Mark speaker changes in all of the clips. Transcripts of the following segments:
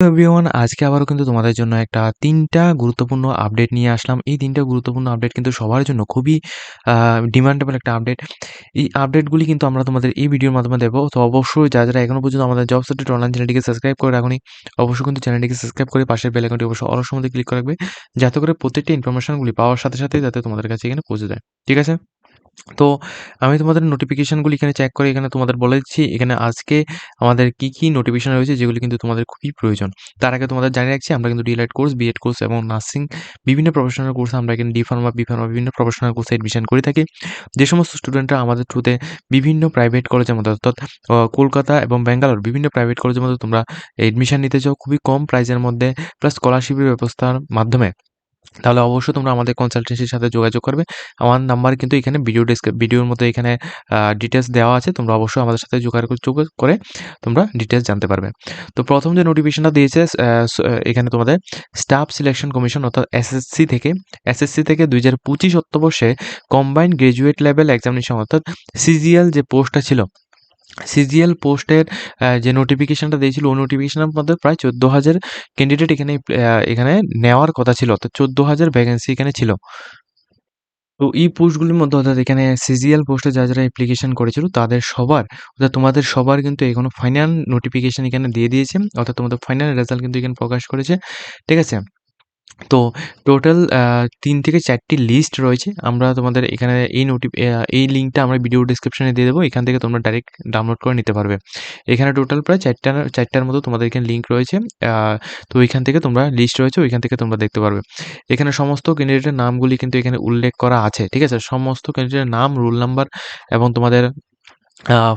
Speaker 1: Everyone আজকে আবারও কিন্তু তোমাদের জন্য একটা ৩টা গুরুত্বপূর্ণ আপডেট নিয়ে আসলাম। এই ৩টা গুরুত্বপূর্ণ আপডেট কিন্তু সবার জন্য খুবই ডিমান্ডেবল একটা আপডেট। এই আপডেটগুলি কিন্তু আমরা তোমাদের এই ভিডিওর মাধ্যমে দেবো। তো অবশ্যই যারা এখনো পর্যন্ত আমাদের জব সার্টিফিকেট অনলাইন চ্যানেলটিকে সাবস্ক্রাইব করে রাখোনি, অবশ্যই কিন্তু চ্যানেলটিকে সাবস্ক্রাইব করে পাশের বেল আইকনটি অবশ্যই অল সময় ক্লিক করে রাখবে, যাতে করে প্রত্যেকটা ইনফরমেশনগুলি পাওয়ার সাথে সাথে যাতে তোমাদের কাছে এখানে পৌঁছে যায়। ঠিক আছে? তো আমি তোমাদের নোটিফিকেশনগুলি এখানে চেক করে এখানে তোমাদের বলে দিচ্ছি এখানে আজকে আমাদের কি নোটিফিকেশন রয়েছে যেগুলি কিন্তু তোমাদের খুবই প্রয়োজন। তার আগে তোমাদের জানিয়ে রাখছি আমরা কিন্তু ডিএলএড কোর্স, বিএড কোর্স এবং নার্সিং বিভিন্ন প্রফেশনাল কোর্স আমরা এখানে ডি ফার্মা, বি ফার্মা বিভিন্ন প্রফেশনাল কোর্সে এডমিশন করে থাকি। যে সমস্ত স্টুডেন্টরা আমাদের থ্রুতে বিভিন্ন প্রাইভেট কলেজের মধ্যে অর্থাৎ কলকাতা এবং ব্যাঙ্গালোর বিভিন্ন প্রাইভেট কলেজের মধ্যে তোমরা এডমিশন নিতে চাও খুবই কম প্রাইসের মধ্যে প্লাস স্কলারশিপের ব্যবস্থার মাধ্যমে, তাহলে অবশ্যই তোমরা আমাদের কনসালটেন্সির সাথে যোগাযোগ করবে। আমার নাম্বার কিন্তু এখানে ভিডিওর মধ্যে এখানে ডিটেইলস দেওয়া আছে। তোমরা অবশ্যই আমাদের সাথে যোগাযোগ করে তোমরা ডিটেইলস জানতে পারবে। তো প্রথম যে নোটিফিকেশনটা দিয়েছে এখানে তোমাদের স্টাফ সিলেকশন কমিশন অর্থাৎ এসএসসি থেকে 2025 অর্থবর্ষে কম্বাইন্ড গ্র্যাজুয়েট লেভেল এক্সামিনেশন অর্থাৎ সিজিএল যে পোস্টটা ছিল, সিজিএল পোস্টের যে নোটিফিকেশনটা দিয়েছিল ওই নোটিফিকেশনের মধ্যে প্রায় 14,000 ক্যান্ডিডেট এখানে নেওয়ার কথা ছিল, অর্থাৎ 14,000 ভ্যাকেন্সি এখানে ছিল। তো এই পোস্টগুলির মধ্যে অর্থাৎ এখানে সিজিএল পোস্টে যারা অ্যাপ্লিকেশন করেছিল তাদের সবার অর্থাৎ তোমাদের সবার কিন্তু এখনো ফাইনাল নোটিফিকেশন এখানে দিয়ে দিয়েছে, অর্থাৎ তোমাদের ফাইনাল রেজাল্ট কিন্তু এখানে প্রকাশ করেছে। ঠিক আছে? তো টোটাল ৩ থেকে ৪ টি লিস্ট রয়েছে। আমরা তোমাদের এখানে এই লিঙ্কটা আমরা ভিডিও ডেসক্রিপশনে দিয়ে দেবো। এখান থেকে তোমরা ডাইরেক্ট ডাউনলোড করে নিতে পারবে। এখানে টোটাল প্রায় ৪টার মতো তোমাদের এখানে লিঙ্ক রয়েছে। আ তো ওইখান থেকে তোমরা লিস্ট রয়েছে, ওইখান থেকে তোমরা দেখতে পারবে। এখানে সমস্ত ক্যান্ডিডেটের নামগুলি কিন্তু এখানে উল্লেখ করা আছে। ঠিক আছে? সমস্ত ক্যান্ডিডেটের নাম, রোল নাম্বার এবং তোমাদের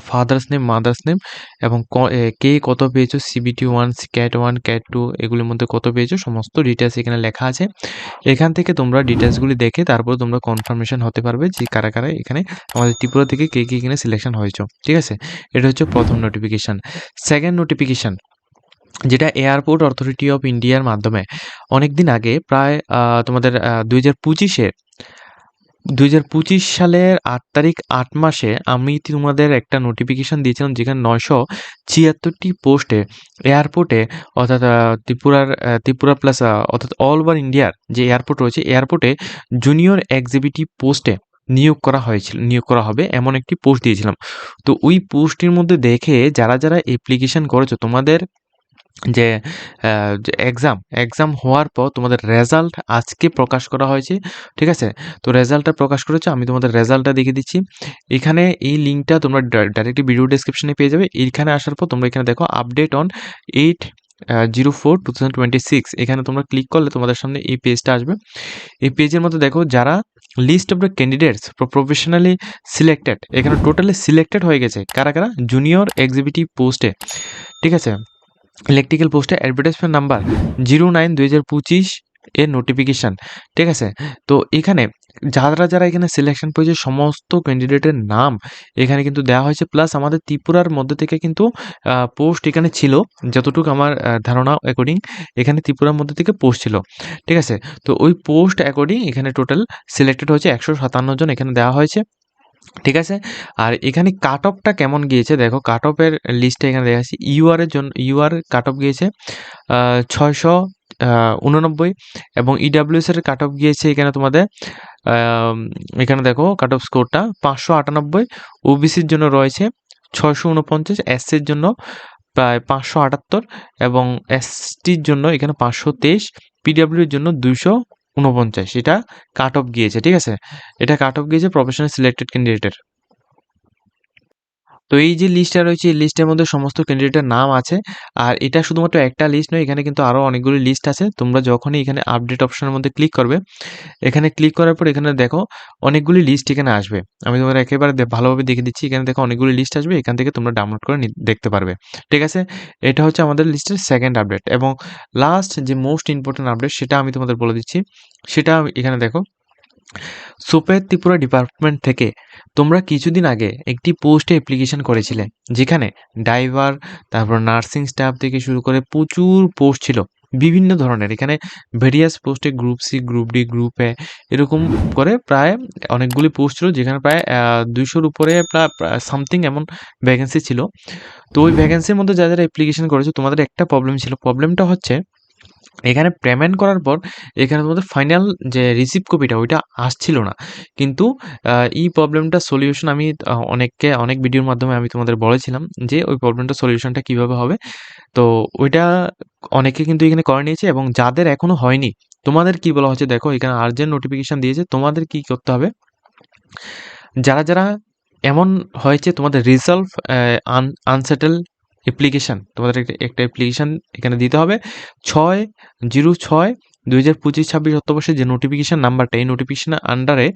Speaker 1: ফাদার্স নেম, মাদার্স নেম এবং কে কত পেয়েছো, সিবিটি 1, ক্যাট 1, ক্যাট 2 এগুলির মধ্যে কত পেয়েছো সমস্ত ডিটেইলস এখানে লেখা আছে। এখান থেকে তোমরা ডিটেইলসগুলি দেখে তারপর তোমরা কনফার্মেশন হতে পারবে যে কারা এখানে আমাদের ত্রিপুরা থেকে কে এখানে সিলেকশন হয়েছো। ঠিক আছে? এটা হচ্ছে প্রথম নোটিফিকেশন। সেকেন্ড নোটিফিকেশন যেটা এয়ারপোর্ট অথরিটি অফ ইন্ডিয়ার মাধ্যমে অনেকদিন আগে প্রায় তোমাদের 2025 সালের 8 তারিখ 8 মাসে আমি তোমাদের একটা নোটিফিকেশন দিয়েছিলাম যেখানে 976টি পোস্টে এয়ারপোর্টে অর্থাৎ ত্রিপুরা প্লাস অর্থাৎ অল ওভার ইন্ডিয়ার যে এয়ারপোর্ট রয়েছে এয়ারপোর্টে জুনিয়র এক্সিকিউটিভ পোস্টে নিয়োগ করা হবে এমন একটি পোস্ট দিয়েছিলাম। তো ওই পোস্টের মধ্যে দেখে যারা অ্যাপ্লিকেশন করেছো তোমাদের যে এক্সাম হওয়ার পর তোমাদের রেজাল্ট আজকে প্রকাশ করা হয়েছে। ঠিক আছে? তো রেজাল্টটা প্রকাশ করেছে, আমি তোমাদের রেজাল্টটা দেখিয়ে দিচ্ছি। এখানে এই লিঙ্কটা তোমরা ডাইরেক্টলি ভিডিও ডেসক্রিপশনে পেয়ে যাবে। এইখানে আসার পর তোমরা এখানে দেখো আপডেট অন 8/04/2026 এখানে তোমরা ক্লিক করলে তোমাদের সামনে এই পেজটা আসবে। এই পেজের মধ্যে দেখো যারা list of the candidates professionally selected, এখানে টোটালি সিলেক্টেড হয়ে গেছে কারা জুনিয়র এক্সিকিউটিভ পোস্টে। ঠিক আছে? ইলেকট্রিক্যাল পোস্টে অ্যাডভার্টাইজমেন্ট নাম্বার 09/2025 এর নোটিফিকেশান। ঠিক আছে? তো এখানে যারা এখানে সিলেকশন পেয়েছে সমস্ত ক্যান্ডিডেটের নাম এখানে কিন্তু দেওয়া হয়েছে। প্লাস আমাদের ত্রিপুরার মধ্যে থেকে কিন্তু পোস্ট এখানে ছিল, যতটুকু আমার ধারণা অ্যাকর্ডিং এখানে ত্রিপুরার মধ্যে থেকে পোস্ট ছিল। ঠিক আছে? তো ওই পোস্ট অ্যাকর্ডিং এখানে টোটাল সিলেক্টেড হয়েছে 157 জন এখানে দেওয়া হয়েছে। ঠিক আছে? আর এখানে কাট অফটা কেমন গিয়েছে দেখো, কাট অফের লিস্টটা এখানে দেওয়া আছে। ইউআর কাট অফ গিয়েছে 689 এবং ইডাব্লিউএস এর কাট অফ গিয়েছে এখানে তোমাদের এখানে দেখো কাট অফ স্কোরটা 598, ওবিসির জন্য রয়েছে 649, এসসির জন্য প্রায় 578 এবং এসটির জন্য এখানে 523, পিডাব্লিউর জন্য 249 এটা কাট অফ গিয়েছে। ঠিক আছে? এটা কাট অফ গিয়েছে প্রফেশনাল সিলেক্টেড ক্যান্ডিডেটের। তো এই যে লিস্টটা রয়েছে এই লিস্টের মধ্যে সমস্ত ক্যান্ডিডেটের নাম আছে। আর এটা শুধুমাত্র একটা লিস্ট নয়, এখানে কিন্তু আরও অনেকগুলো লিস্ট আছে। তোমরা যখনই এখানে আপডেট অপশনের মধ্যে ক্লিক করবে, এখানে ক্লিক করার পর এখানে দেখো অনেকগুলি লিস্ট এখানে আসবে। আমি তোমাদের একেবারে ভালোভাবে দেখে দিচ্ছি। এখানে দেখো অনেকগুলি লিস্ট আসবে, এখান থেকে তোমরা ডাউনলোড করে দেখতে পারবে। ঠিক আছে? এটা হচ্ছে আমাদের লিস্টের সেকেন্ড আপডেট এবং লাস্ট যে মোস্ট ইম্পর্টেন্ট আপডেট সেটা আমি তোমাদের বলে দিচ্ছি। সেটা এখানে দেখো, সুপের ত্রিপুরা ডিপার্টমেন্ট থেকে তোমরা কিছুদিন আগে একটি পোস্টে অ্যাপ্লিকেশন করেছিলে যেখানে ড্রাইভার, তারপর নার্সিং স্টাফ থেকে শুরু করে প্রচুর পোস্ট ছিল। বিভিন্ন ধরনের এখানে ভেরিয়াস পোস্টে group C, group D, group A এরকম করে প্রায় অনেকগুলি পোস্ট ছিল যেখানে প্রায় ২০০ উপরে সামথিং এমন ভ্যাকেন্সি ছিল। তো ওই ভ্যাকেন্সির মধ্যে যারা অ্যাপ্লিকেশন করেছো তোমাদের একটা প্রবলেম ছিল। প্রবলেমটা হচ্ছে এখানে পেমেন্ট করার পর এখানে তোমাদের ফাইনাল যে রিসিপ্ট কপিটা ওইটা আসছিল না। কিন্তু এই প্রবলেমটার সলিউশন আমি অনেক ভিডিওর মাধ্যমে আমি তোমাদের বলেছিলাম যে ওই প্রবলেমটার সলিউশনটা কিভাবে হবে। তো ওইটা অনেকে কিন্তু এখানে করে নিয়েছে এবং যাদের এখনো হয়নি তোমাদের কি বলা হচ্ছে দেখো এখানে আর্জেন্ট নোটিফিকেশন দিয়েছে। তোমাদের কি করতে হবে, যারা এমন হয়েছে তোমাদের রিজলভ আনসেটেল অ্যাপ্লিকেশন, তোমাদের একটা অ্যাপ্লিকেশন এখানে দিতে হবে 6/06/2025-26 অর্থবর্ষে যে নোটিফিকেশন নাম্বারটা, এই নোটিফিকেশন আন্ডারে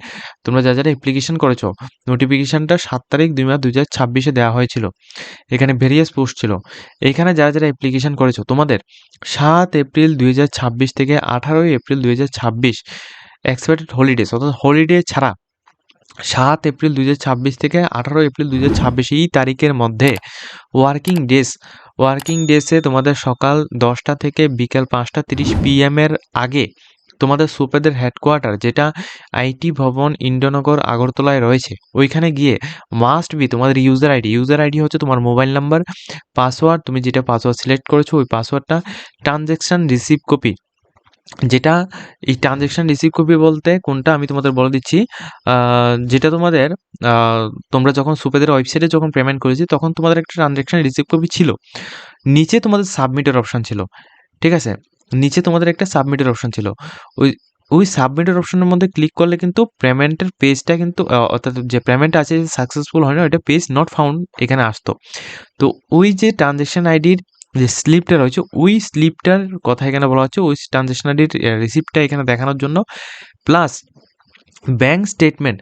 Speaker 1: তোমরা যারা অ্যাপ্লিকেশন করেছো নোটিফিকেশনটা 7 তারিখ 2 মাস 2026 দেওয়া হয়েছিল। এখানে ভেরিয়াস পোস্ট ছিল। এখানে যারা অ্যাপ্লিকেশন করেছো তোমাদের 7 এপ্রিল 2026 থেকে 18 এপ্রিল 2026 এক্সপেক্টেড হলিডেজ অর্থাৎ হলিডে ছাড়া 7 এপ্রিল 2026 থেকে 18 এপ্রিল 2026 এই তারিখের মধ্যে ওয়ার্কিং ডেসে তোমাদের সকাল 10টা থেকে বিকেল 5:30 PM এর আগে তোমাদের সুপেদের হেডকোয়ার্টার যেটা আইটি ভবন ইন্দ্রনগর আগরতলায় রয়েছে ওইখানে গিয়ে মাস্ট বি তোমাদের ইউজার আইডি হচ্ছে তোমার মোবাইল নাম্বার, পাসওয়ার্ড, তুমি যেটা পাসওয়ার্ড সিলেক্ট করেছো ওই পাসওয়ার্ডটা, ট্রানজ্যাকশন রিসিভ কপি, যেটা এই ট্রানজ্যাকশন রিসিভ কপি বলতে কোনটা আমি তোমাদের বলে দিচ্ছি। যেটা তোমাদের তোমরা যখন সুপেদের ওয়েবসাইটে যখন পেমেন্ট করেছি তখন তোমাদের একটা ট্রানজ্যাকশন রিসিভ কপি ছিল, নিচে তোমাদের সাবমিটের অপশন ছিল, ঠিক আছে? নিচে তোমাদের একটা সাবমিটের অপশন ছিল। ওই ওই সাবমিটের অপশনের মধ্যে ক্লিক করলে কিন্তু পেমেন্টের পেজটা কিন্তু অর্থাৎ যে পেমেন্ট আছে সাকসেসফুল হয় না, ওইটা পেজ নট ফাউন্ড এখানে আসতো। তো ওই যে ট্রানজ্যাকশন আইডির যে স্লিপটা রয়েছে ওই স্লিপটার কথা এখানে বলা হচ্ছে, ওই ট্রানজ্যাকশন আইডির রিসিপ্টটা এখানে দেখানোর জন্য, প্লাস ব্যাঙ্ক স্টেটমেন্ট।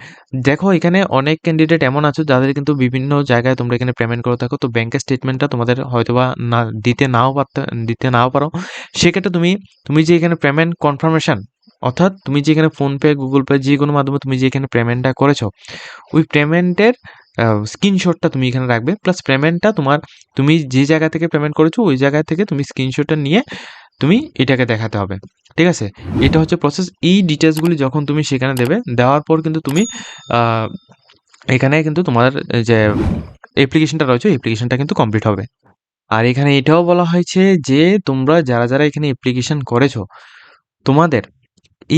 Speaker 1: দেখো এখানে অনেক ক্যান্ডিডেট এমন আছে যাদের কিন্তু বিভিন্ন জায়গায় তোমরা এখানে পেমেন্ট করে থাকো, তো ব্যাংকের স্টেটমেন্টটা তোমাদের হয়তোবা না দিতে নাও পারো। সেক্ষেত্রে তুমি যে এখানে পেমেন্ট কনফার্মেশন অর্থাৎ তুমি যে এখানে ফোনপে, গুগল পে যে কোনো মাধ্যমে তুমি যে এখানে পেমেন্টটা করেছো ওই পেমেন্টের স্ক্রিনশটটা তুমি এখানে রাখবে, প্লাস পেমেন্টটা তুমি যে জায়গা থেকে পেমেন্ট করেছো ওই জায়গা থেকে তুমি স্ক্রিনশটটা নিয়ে তুমি এটাকে দেখাতে হবে, ঠিক আছে? এটা হচ্ছে প্রসেস। এই ডিটেলসগুলি যখন তুমি সেখানে দেবে, দেওয়ার পর কিন্তু তুমি এখানে কিন্তু তোমার যে অ্যাপ্লিকেশনটা রয়েছে অ্যাপ্লিকেশনটা কিন্তু কমপ্লিট হবে। আর এখানে এটাও বলা হয়েছে যে তোমরা যারা এখানে অ্যাপ্লিকেশন করেছো তোমাদের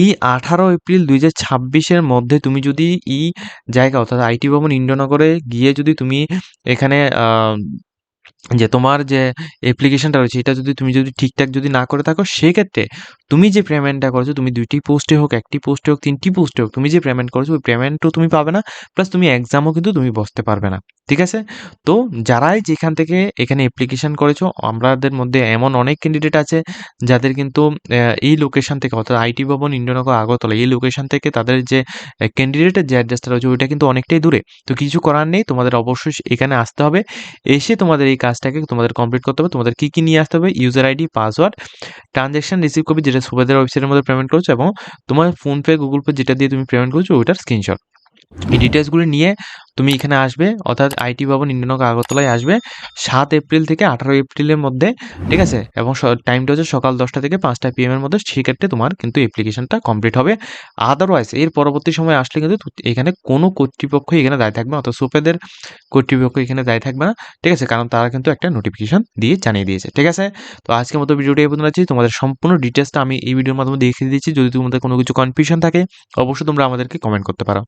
Speaker 1: এই 18 এপ্রিল 2026 মধ্যে তুমি যদি এই জায়গা অর্থাৎ আইটি ভবন ইন্দ্রনগরে গিয়ে যদি তুমি এখানে যে তোমার যে অ্যাপ্লিকেশনটা রয়েছে এটা তুমি যদি ঠিকঠাক না করে থাকো, সেক্ষেত্রে তুমি যে পেমেন্টটা করেছো তুমি 2টি পোস্টে হোক, 1টি পোস্টে হোক, 3টি পোস্টে হোক, তুমি যে পেমেন্ট করেছো ওই পেমেন্টও তুমি পাবে না, প্লাস তুমি এক্সামও কিন্তু তুমি বসতে পারবে না, ঠিক আছে? তো যারাই যেখান থেকে এখানে অ্যাপ্লিকেশন করেছো আমাদের মধ্যে এমন অনেক ক্যান্ডিডেট আছে যাদের কিন্তু এই লোকেশন থেকে অর্থাৎ আইটি ভবন ইন্দ্রনগর আগরতলা এই লোকেশন থেকে তাদের যে ক্যান্ডিডেটের যে অ্যাড্রেসটা রয়েছে ওইটা কিন্তু অনেকটাই দূরে। তো কিছু করার নেই, তোমাদের অবশ্যই এখানে আসতে হবে, এসে তোমাদের এই কাজটাকে তোমাদের কমপ্লিট করতে হবে। তোমাদের কি নিয়ে আসতে হবে, user ID, password, transaction receive copy যেটা সুবেদের ওয়েবসাইটের মধ্যে পেমেন্ট করছো এবং তোমার ফোনপে, গুগল পে যেটা দিয়ে তুমি পেমেন্ট করছো ওইটার স্ক্রিনশট। এই ডিটেলসগুলি নিয়ে তুমি এখানে আসবে অর্থাৎ আইটি ভবন ইন্দ্রনগর আগরতলায় আসবে 7 এপ্রিল থেকে 18 এপ্রিলের মধ্যে, ঠিক আছে? এবং টাইমটা হচ্ছে সকাল 10টা থেকে 5টা PM এর মধ্যে। সেক্ষেত্রে তোমার কিন্তু অ্যাপ্লিকেশনটা কমপ্লিট হবে। আদারওয়াইজ এর পরবর্তী সময় আসলে কিন্তু এখানে কোনো কর্তৃপক্ষ এখানে দায়ী থাকবে না, অর্থাৎ সুপেদের কর্তৃপক্ষ এখানে দায়ী থাকবে না, ঠিক আছে? কারণ তারা কিন্তু একটা নোটিফিকেশন দিয়ে জানিয়ে দিয়েছে, ঠিক আছে? তো আজকের মতো ভিডিওটি এই পর্যন্ত। তোমাদের সম্পূর্ণ ডিটেলসটা আমি এই ভিডিওর মাধ্যমে দেখিয়ে দিচ্ছি। যদি তোমাদের কোনো কিছু কনফিউশন থাকে অবশ্যই তোমরা আমাদেরকে কমেন্ট করতে পারো।